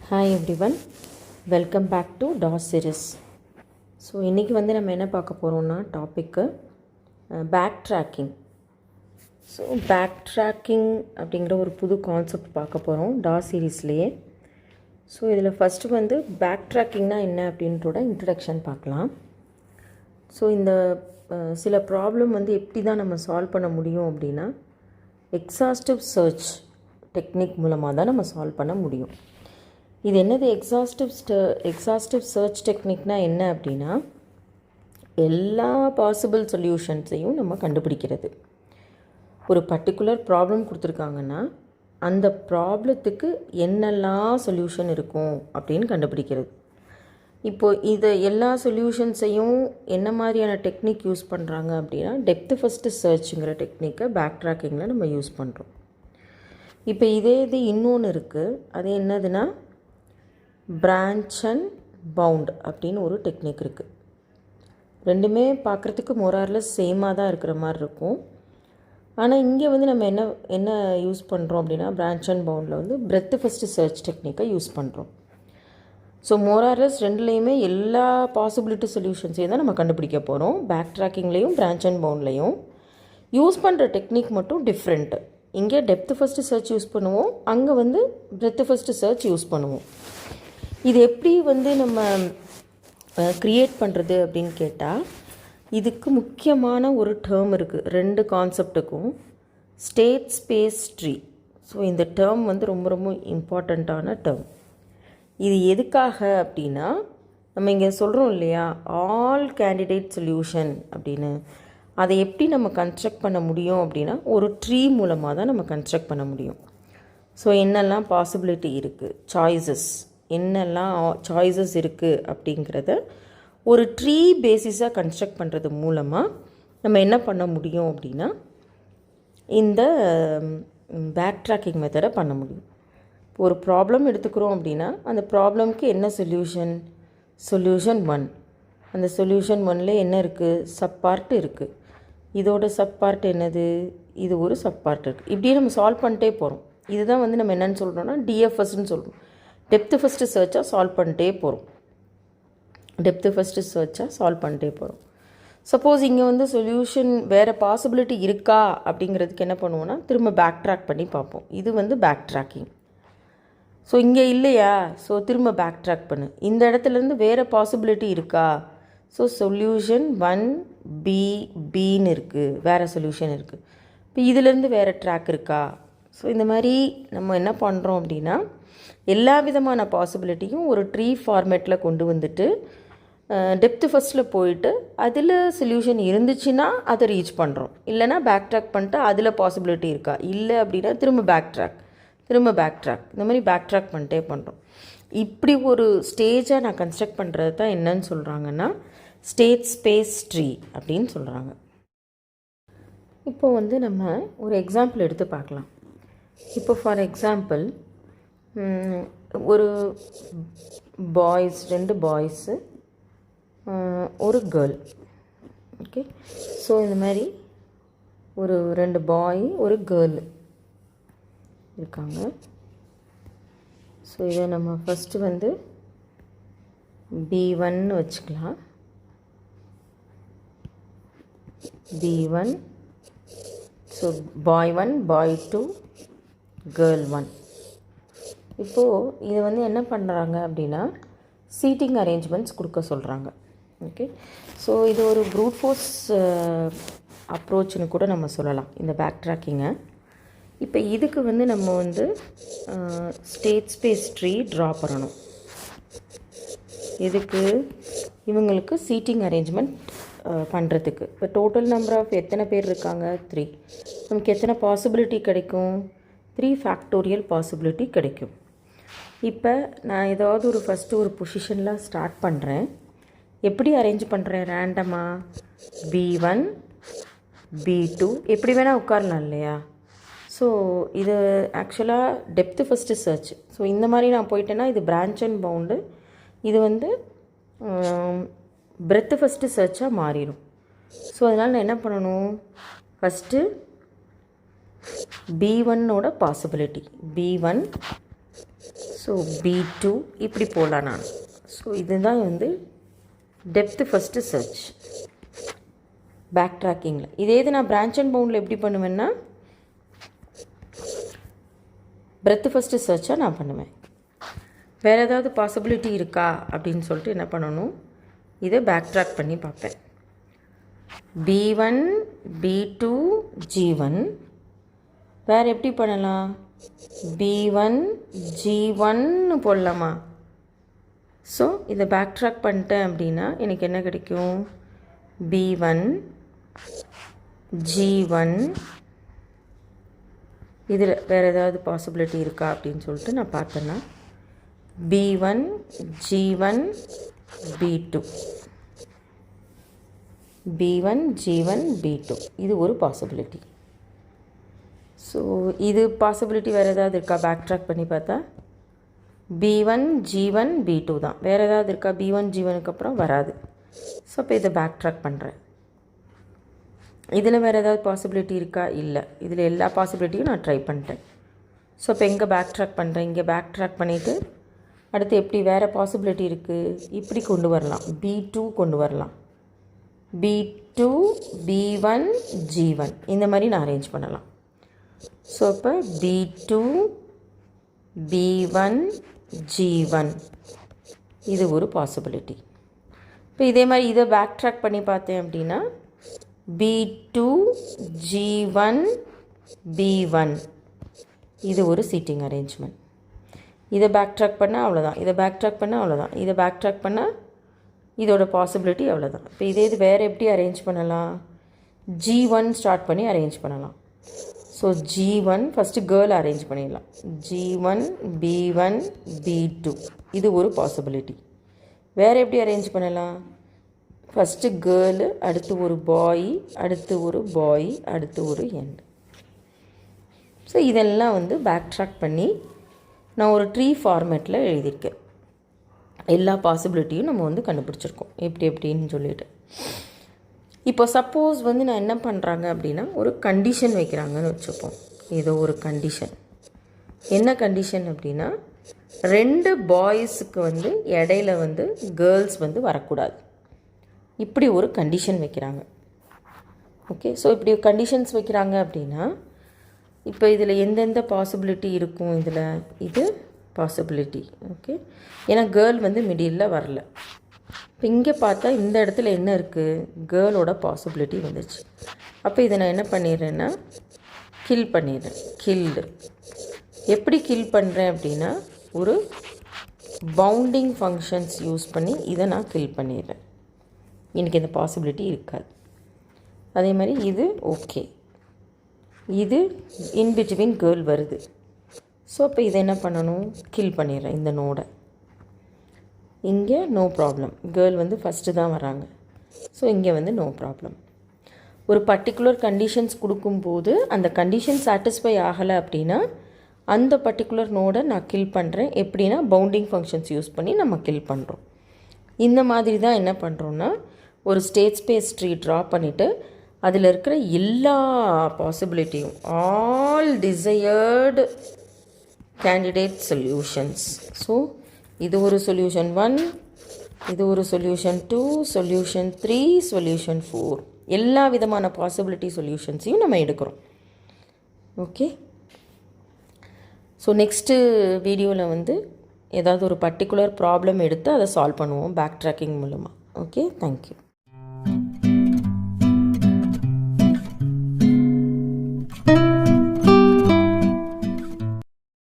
Hi everyone, welcome back to DS series. So இன்றைக்கி நம்ம என்ன பார்க்க போகிறோம்னா topic backtracking. So backtracking அப்படிங்கிற ஒரு புது கான்செப்ட் பார்க்க போகிறோம் டாஸ் சீரீஸ்லேயே. ஸோ இதில் ஃபஸ்ட்டு பேக் ட்ராக்கிங்னா என்ன அப்படின்றோட இன்ட்ரடக்ஷன் பார்க்கலாம். ஸோ இந்த சில ப்ராப்ளம் எப்படி தான் நம்ம சால்வ் பண்ண முடியும் அப்படின்னா எக்ஸாஸ்டிவ் சர்ச் டெக்னிக் மூலமாக தான் நம்ம சால்வ் பண்ண முடியும். இது என்னது எக்ஸாஸ்டிவ் சர்ச் டெக்னிக்னால் என்ன அப்படின்னா எல்லா பாசிபிள் சொல்யூஷன்ஸையும் நம்ம கண்டுபிடிக்கிறது. ஒரு பர்டிகுலர் ப்ராப்ளம் கொடுத்துருக்காங்கன்னா அந்த ப்ராப்ளத்துக்கு என்னெல்லாம் சொல்யூஷன் இருக்கும் அப்படின்னு கண்டுபிடிக்கிறது. இப்போது இதை எல்லா சொல்யூஷன்ஸையும் என்ன மாதிரியான டெக்னிக் யூஸ் பண்ணுறாங்க அப்படின்னா டெப்த் ஃபஸ்ட்டு சர்ச்சுங்கிற டெக்னிக்கை பேக் ட்ராக்கிங்கில் நம்ம யூஸ் பண்ணுறோம். இப்போ இது இன்னொன்று இருக்குது. அது என்னதுன்னா பிரான்ச் அண்ட் பவுண்ட் அப்படின்னு ஒரு டெக்னிக் இருக்குது. ரெண்டுமே பார்க்குறதுக்கு மோரார்லெஸ் சேமாக தான் இருக்கிற மாதிரி இருக்கும். ஆனால் இங்கே நம்ம என்ன யூஸ் பண்ணுறோம் அப்படின்னா பிரான்ச் அண்ட் பவுண்டில் பிரெத் ஃபஸ்ட்டு சர்ச் டெக்னிக்கை யூஸ் பண்ணுறோம். ஸோ மோரார்லெஸ் ரெண்டுலேயுமே எல்லா பாசிபிலிட்டி சொல்யூஷன்ஸையும் தான் நம்ம கண்டுபிடிக்க போகிறோம். பேக் ட்ராக்கிங்லேயும் பிரான்ச் அண்ட் பவுண்ட்லேயும் யூஸ் பண்ணுற டெக்னிக் மட்டும் டிஃப்ரெண்ட்டு. இங்கே டெப்த் ஃபஸ்ட்டு சர்ச் யூஸ் பண்ணுவோம், அங்கே பிரெத் ஃபஸ்ட்டு சர்ச் யூஸ் பண்ணுவோம். இது எப்படி நம்ம க்ரியேட் பண்ணுறது அப்படின்னு கேட்டால் இதுக்கு முக்கியமான ஒரு டேர்ம் இருக்குது ரெண்டு கான்செப்டுக்கும், ஸ்டேட் ஸ்பேஸ் ட்ரீ. ஸோ இந்த டேர்ம் ரொம்ப ரொம்ப இம்பார்ட்டண்ட்டான டேர்ம். இது எதுக்காக அப்படின்னா நம்ம இங்கே சொல்கிறோம் இல்லையா ஆல் கேண்டிடேட் சொல்யூஷன் அப்படின்னு, அதை எப்படி நம்ம கன்ஸ்ட்ரக்ட் பண்ண முடியும் அப்படின்னா ஒரு ட்ரீ மூலமாக தான் நம்ம கன்ஸ்ட்ரக்ட் பண்ண முடியும். ஸோ என்னெல்லாம் பாசிபிலிட்டி இருக்குது, என்னெல்லாம் சாய்ஸஸ் இருக்குது அப்படிங்கிறத ஒரு ட்ரீ பேசிஸாக கன்ஸ்ட்ரக்ட் பண்ணுறது மூலமாக நம்ம என்ன பண்ண முடியும் அப்படின்னா இந்த பேக் ட்ராக்கிங் மெத்தடை பண்ண முடியும். ஒரு ப்ராப்ளம் எடுத்துக்கிறோம் அப்படின்னா அந்த ப்ராப்ளம்க்கு என்ன சொல்யூஷன் 1. அந்த சொல்யூஷன் 1ல் என்ன இருக்குது, சப் பார்ட் இருக்குது. இதோட சப் பார்ட் என்னது, இது ஒரு சப் பார்ட் இருக்குது. இப்படியே நம்ம சால்வ் பண்ணிட்டே போகிறோம். இதுதான் நம்ம என்னென்னு சொல்கிறோன்னா டிஎஃப்எஸ்ன்னு சொல்கிறோம். டெப்த்து ஃபஸ்ட்டு சர்ச்சாக சால்வ் பண்ணிட்டே போகிறோம். சப்போஸ் இங்கே சொல்யூஷன் வேறு பாசிபிலிட்டி இருக்கா அப்படிங்கிறதுக்கு என்ன பண்ணுவோன்னா திரும்ப பேக் ட்ராக் பண்ணி பார்ப்போம். இது பேக் ட்ராக்கிங். ஸோ இங்கே இல்லையா, ஸோ திரும்ப பேக் ட்ராக் பண்ணு. இந்த இடத்துலேருந்து வேறு பாசிபிலிட்டி இருக்கா, ஸோ சொல்யூஷன் 1Bன்னு இருக்குது, வேறு சொல்யூஷன் இருக்குது. இப்போ இதிலேருந்து வேறு ட்ராக் இருக்கா. ஸோ இந்த மாதிரி நம்ம என்ன பண்ணுறோம் அப்படின்னா எல்லா விதமான பாசிபிலிட்டியும் ஒரு ட்ரீ ஃபார்மேட்டில் கொண்டு வந்துட்டு டெப்த்து ஃபஸ்ட்டில் போயிட்டு அதில் சொல்யூஷன் இருந்துச்சுன்னா அதை ரீச் பண்ணுறோம். இல்லைனா பேக் ட்ராக் பண்ணிட்டு அதில் பாசிபிலிட்டி இருக்கா, இல்லை அப்படின்னா திரும்ப பேக் ட்ராக் இந்த மாதிரி பேக் ட்ராக் பண்ணிட்டே பண்ணுறோம். இப்படி ஒரு ஸ்டேஜாக நான் கன்ஸ்ட்ரக்ட் பண்ணுறது தான் என்னன்னு சொல்கிறாங்கன்னா ஸ்டேட் ஸ்பேஸ் ட்ரீ அப்படின்னு சொல்கிறாங்க. இப்போது நம்ம ஒரு எக்ஸாம்பிள் எடுத்து பார்க்கலாம். இப்போ ஃபார் எக்ஸாம்பிள் ஒரு ரெண்டு பாய்ஸு ஒரு கேர்ள். ஓகே, ஸோ இந்த மாதிரி ஒரு 2 பாய் ஒரு கேர்ள் இருக்காங்க. ஸோ இதை நம்ம ஃபஸ்ட்டு B1 வச்சுக்கலாம். B1, ஸோ பாய் 1 பாய் 2 கேர்ள் 1. இப்போது இது என்ன பண்ணுறாங்க அப்படின்னா சீட்டிங் அரேஞ்ச்மெண்ட்ஸ் கொடுக்க சொல்கிறாங்க. ஓகே, ஸோ இது ஒரு ப்ரூட் ஃபோர்ஸ் அப்ரோச்னு கூட நம்ம சொல்லலாம் இந்த பேக் ட்ராக்கிங்கை. இப்போ இதுக்கு நம்ம ஸ்டேட் ஸ்பேஸ் ட்ரீ ட்ரா பண்ணணும். இதுக்கு இவங்களுக்கு சீட்டிங் அரேஞ்ச்மெண்ட் பண்ணுறதுக்கு இப்போ டோட்டல் நம்பர் ஆஃப் எத்தனை பேர் இருக்காங்க, 3. நமக்கு எத்தனை பாசிபிலிட்டி கிடைக்கும், 3 ஃபேக்டோரியல் பாசிபிலிட்டி கிடைக்கும். இப்போ நான் ஏதாவது ஃபஸ்ட்டு ஒரு பொசிஷனில் ஸ்டார்ட் பண்ணுறேன். எப்படி அரேஞ்ச் பண்ணுறேன், ரேண்டமாக B1 B2 எப்படி வேணால் உட்காரலாம் இல்லையா. ஸோ இது ஆக்சுவலாக டெப்த்து ஃபஸ்ட்டு சர்ச். ஸோ இந்த மாதிரி நான் போயிட்டேன்னா இது பிரான்ச் அண்ட் பவுண்டு, இது பிரெத்து ஃபஸ்ட்டு சர்ச்சாக மாறிடும். ஸோ அதனால் நான் என்ன பண்ணணும், first B1ஓட possibility B1 so B2 இப்படி போகலாம் நான். ஸோ இதுதான் வந்து டெப்த்து ஃபஸ்ட்டு சர்ச் பேக் ட்ராக்கிங்கில். இதே இது நான் பிரான்ச் அண்ட் பவுண்டில் எப்படி பண்ணுவேன்னா பிரெத்து ஃபஸ்ட்டு சர்ச்சாக நான் பண்ணுவேன். வேறு ஏதாவது பாசிபிலிட்டி இருக்கா அப்படின்னு சொல்லிட்டு என்ன பண்ணணும், இதை பேக் ட்ராக் பண்ணி பார்ப்பேன். B1 B2 G1 வேறு எப்படி பண்ணலாம், B1 G1 போடலாமா? ஸோ இதை பேக் ட்ராக் பண்ணிட்டேன் அப்படின்னா எனக்கு என்ன கிடைக்கும், B1 G1. இதில் வேறு ஏதாவது பாசிபிலிட்டி இருக்கா அப்படின்னு சொல்லிட்டு நான் பார்த்தேன்னா B1 G1 B2 B1 G1 B2 இது ஒரு பாசிபிலிட்டி. ஸோ இது பாசிபிலிட்டி வேறு ஏதாவது இருக்கா பேக் ட்ராக் பண்ணி பார்த்தா B1 G1 B2 தான். வேறு ஏதாவது இருக்கா B1 G1க்கு அப்புறம் வராது. ஸோ இப்போ இதை பேக் ட்ராக் பண்ணுறேன். இதில் வேறு ஏதாவது பாசிபிலிட்டி இருக்கா, இல்லை. இதில் எல்லா பாசிபிலிட்டியும் நான் ட்ரை பண்ணிட்டேன். ஸோ இப்போ எங்கே பேக் ட்ராக் பண்ணுறேன், இங்கே பேக் ட்ராக் பண்ணிவிட்டு அடுத்து எப்படி வேறு பாசிபிலிட்டி இருக்குது, இப்படி கொண்டு வரலாம், B2 கொண்டு வரலாம், B2 B1 G1 இந்த மாதிரி நான் அரேஞ்ச் பண்ணலாம். ஸோ இப்போ B2 B1 G1 இது ஒரு பாசிபிலிட்டி. இப்போ இதே மாதிரி இதை பேக் ட்ராக் பண்ணி பார்த்தேன் அப்படின்னா B2 G1 B1 இது ஒரு சீட்டிங் அரேஞ்ச்மெண்ட். இதை பேக் ட்ராக் பண்ணால் அவ்வளோதான், இதை பேக் ட்ராக் பண்ணால் அவ்வளோதான், இதை பேக் ட்ராக் பண்ணால் இதோட பாசிபிலிட்டி அவ்வளோதான். இப்போ இதே இது வேறு எப்படி அரேஞ்ச் பண்ணலாம், G1 ஸ்டார்ட் பண்ணி அரேஞ்ச் பண்ணலாம். So G1 first girl arrange பண்ணிடலாம், G1 B1 B2 இது ஒரு பாசிபிலிட்டி. வேறு எப்படி அரேஞ்ச் பண்ணலாம், ஃபஸ்ட்டு கேர்ளு, அடுத்து ஒரு பாய், அடுத்து ஒரு பாய், அடுத்து ஒரு எண்ட். ஸோ இதெல்லாம் வந்து பேக் ட்ராக் பண்ணி நான் ஒரு ட்ரீ ஃபார்மேட்டில் எழுதியிருக்கேன். எல்லா பாசிபிலிட்டியும் நம்ம வந்து கண்டுபிடிச்சிருக்கோம் எப்படி எப்படின்னு சொல்லிட்டு. இப்போ சப்போஸ் வந்து நான் என்ன பண்ணுறாங்க அப்படின்னா ஒரு கண்டிஷன் வைக்கிறாங்கன்னு வச்சுப்போம். ஏதோ ஒரு கண்டிஷன், என்ன கண்டிஷன் அப்படின்னா 2 பாய்ஸுக்கு வந்து இடையில வந்து கேர்ள்ஸ் வந்து வரக்கூடாது, இப்படி ஒரு கண்டிஷன் வைக்கிறாங்க. ஓகே, ஸோ இப்படி கண்டிஷன்ஸ் வைக்கிறாங்க அப்படின்னா இப்போ இதில் எந்தெந்த பாசிபிலிட்டி இருக்கும், இதில் இது பாசிபிலிட்டி. ஓகே, ஏன்னா கேர்ள் வந்து மிடில் வரல. இப்போ இங்கே பார்த்தா இந்த இடத்துல என்ன இருக்குது, கேர்ளோட பாசிபிலிட்டி வந்துச்சு. அப்போ இதை நான் என்ன பண்ணிடுறேன்னா கில் பண்ணிடுறேன். கில்டு எப்படி கில் பண்ணுறேன் அப்படின்னா ஒரு பவுண்டிங் ஃபங்க்ஷன்ஸ் யூஸ் பண்ணி இதை நான் கில் பண்ணிடுறேன். எனக்கு இந்த பாசிபிலிட்டி இருக்காது. அதே மாதிரி இது ஓகே, இது இன்பிட்வீன் கேர்ள் வருது. ஸோ இப்போ இதை என்ன பண்ணணும், கில் பண்ணிடுறேன் இந்த நோடை. இங்கே நோ ப்ராப்ளம், கேர்ள் வந்து ஃபஸ்ட்டு தான் வராங்க. ஸோ இங்கே வந்து நோ ப்ராப்ளம். ஒரு பர்டிகுலர் கண்டிஷன்ஸ் கொடுக்கும்போது அந்த கண்டிஷன் சாட்டிஸ்ஃபை ஆகலை அப்படின்னா அந்த பர்டிகுலர் நோடை நான் கில் பண்ணுறேன். எப்படின்னா பவுண்டிங் ஃபங்க்ஷன்ஸ் யூஸ் பண்ணி நம்ம கில் பண்ணுறோம். இந்த மாதிரி தான் என்ன பண்ணுறோன்னா ஒரு ஸ்டேட் ஸ்பேஸ் ட்ரீ ட்ரா பண்ணிவிட்டு அதில் இருக்கிற எல்லா பாசிபிலிட்டியும் all desired candidate solutions. So இது ஒரு சொல்யூஷன் 1, இது ஒரு சொல்யூஷன் 2, சொல்யூஷன் 3, சொல்யூஷன் 4, எல்லா விதமான பாசிபிலிட்டி சொல்யூஷன்ஸையும் நம்ம எடுக்கிறோம். ஓகே, ஸோ நெக்ஸ்ட்டு வீடியோவில் வந்து ஏதாவது ஒரு பர்டிகுலர் ப்ராப்ளம் எடுத்து அதை சால்வ் பண்ணுவோம் பேக் ட்ராக்கிங் மூலமாக. Okay, thank you.